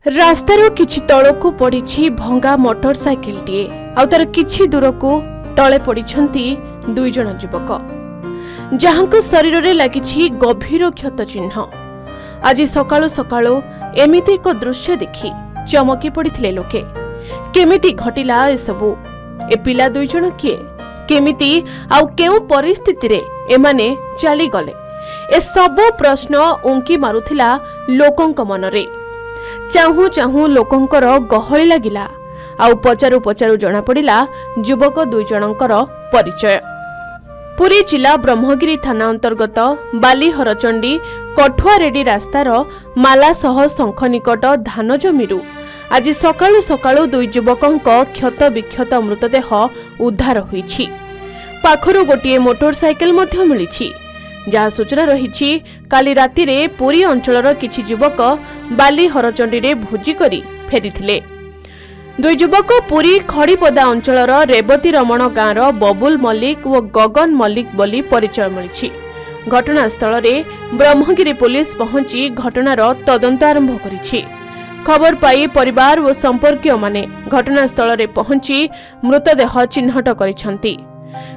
रास्तार किछि तळकु पड़िछि भंगा motorcycle TA आ तार किछि दूरकु तळे पड़िछंती दुई जण युवक जहांको शरीर रे लागिछि गभीर क्षत चिन्ह। आज सकाळु सकाळु एमिति एक दृश्य देखि चमकी पड़िथिले लोके। केमिति घटिला ए सबु? ए पिला दुई जण किए, केमिति आउ केउ परिस्थिति रे एमाने चली गले? ए सबु प्रश्न उंकी मारुथिला लोकंक मनरे। चाहू चाहू लोकंकर गहଳି लागिला आउ पचारू पचारू जना पड़िला युवक दुई जनकर परिचय। पुरी जिला ब्रह्मगिरी थाना अंतर्गत बालीहरचंडी कठुआरेडी रास्तार मालासह शंख निकट धान जमीरू आज सकाळु सकाळु दुई युवकंक क्षत विक्षत मृतदेह उद्धार होईछि। पाखरु गोटिए मोटरसाइकेल मध्य मिलिछि। जहाँ सूचना रही काली राति रे पुरी अंचलर किछि युवक बालीहरचंडी रे भोजी करी फेरिथिले। दुई युवक पुरी खड़ीपदा अंचलर रेवती रमण गाँवर बबुल मल्लिक और गगन मल्लिक बोली परिचय मिलिछि। घटनास्थल रे ब्रह्मगिरी पुलिस पहुंची घटनार तदंत आरंभ करिछि। खबर पाई परिवार और संपर्कीय माने घटनास्थल रे पहुंची मृतदेह चिन्हट करिछंती।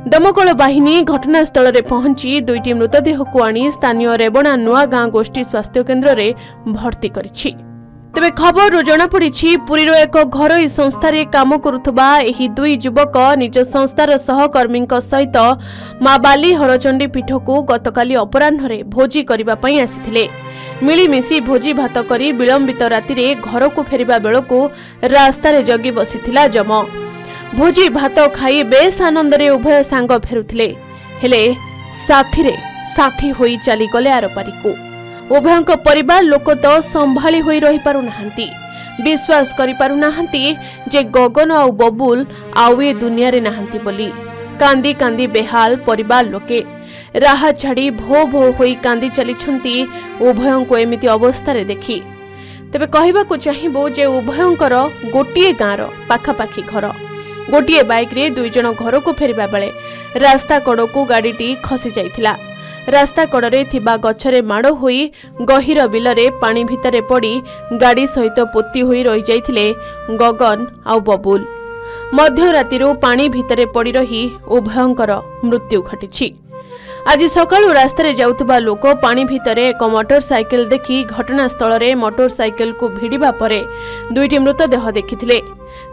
दमकल बाहिनी घटनास्थल रे पहुंची दुईटी मृतदेह को आनी स्थानीय रेबणा नुआ गाँ गोष्ठी स्वास्थ्य केन्द्र रे भर्ती करिछि। तेबे खबर जना पड़ी पुरी एक घरोई संस्था काम करुवा एही दुई युवक निज संस्थार सहकर्मी सहित मां बालीहरचंडी पीठ को गतकाली अपराह्न भोजी करने आसिथिले। मिलीमिशी भोजी भात करी विलंबित राति रे घर को फेरिबा बेलको रास्तार जगी बसीथिला जम। भोजी भात खाई बेस आनंद रे उभय सांग फेरुथिले, हेले साथी रे साथी होई चली गले आरपारी को। उभयंक परिवार लोक तो संभाली होई रही पारु नाहंती, विश्वास करि पारु नाहंती जे गगन आउ बबुल आउ ए दुनिया रे नाहंती बोली। कांदी कांदी बेहाल परिवार लोके राह छाड़ी भो भो होई कांदी चलीछंती उभयंक एमिति अवस्था रे देखि। तेबे कहिबा को चाहिबो जे उभयंकर गोटिए गाँर पाखापाखी घर। गोटिए बाइक रे दुई जण घर को फेरिबा बेले रास्ता कड़कू गाड़ीटी खसी जाइथिला। रास्ता कड़े थिबा गछरे माड़ होई गहिर बिलरे पानी भितरे पड़ी गाड़ी सहित पोती होई रही जाइथिले गगन आउ बबुल। मध्य रातिरु पानी भितरे पड़ी रही उभयंकर मृत्यु घटिछि। आज सकाळु रास्ता रे जाउतबा लोक पानी भितरे एक मोटरसाइकेल देखि घटनास्थल रे मोटरसाइकेल को भिड़िबा परे दुईटी मृतदेह देखिथिले।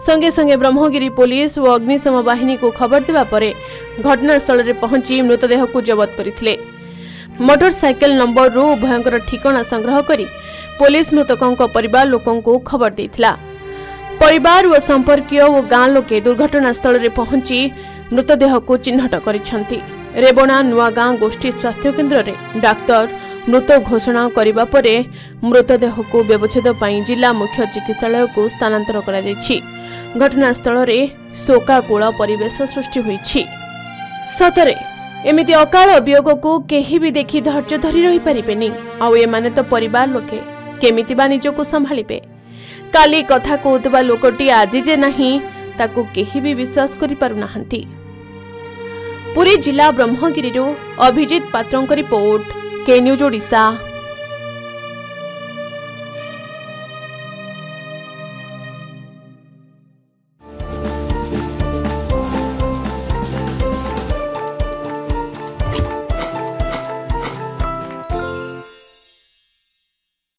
संगे संगे ब्रह्मगिरी पुलिस और अग्निशम बाहिनी को खबर देवा परे घटनास्थल रे पहुंची मृतदेह को जबत करथिले। मोटरसाइकेल नंबर रु उभयंकर ठिकाना संग्रह करी पुलिस मृतकों परिवार लोकों को खबर देथिला। परिवार और संपर्कीय और गाँ लोके दुर्घटनास्थल रे पहुंची मृतदेह को चिन्हट करिछंती। रेबणा नुआ गाँ गोष्ठी स्वास्थ्य केन्द्र रे डाक्तर मृत घोषणा करिबा परे मृतदेह को व्यवच्छेद पई जिला मुख्य चिकित्सालय को स्थानांतर करा जायछि। घटनास्थल रे शोकाकूल परिवेश सृष्टि होईछि। सतरे एमिति अकाल अभियोग को केही भी देखि धैर्य धरी रही परिबेनी। आउ एमाने तो परिवार लोके केमिति बा निजको संभालिबे? काली कथा कहूतबा लोकटी आज जे नाही ताकू केही भी विश्वास करि पारु नाहंती। पुरी जिला ब्रह्मगिरी अभिजित पात्रंक रिपोर्ट, के न्यूज ओडिशा।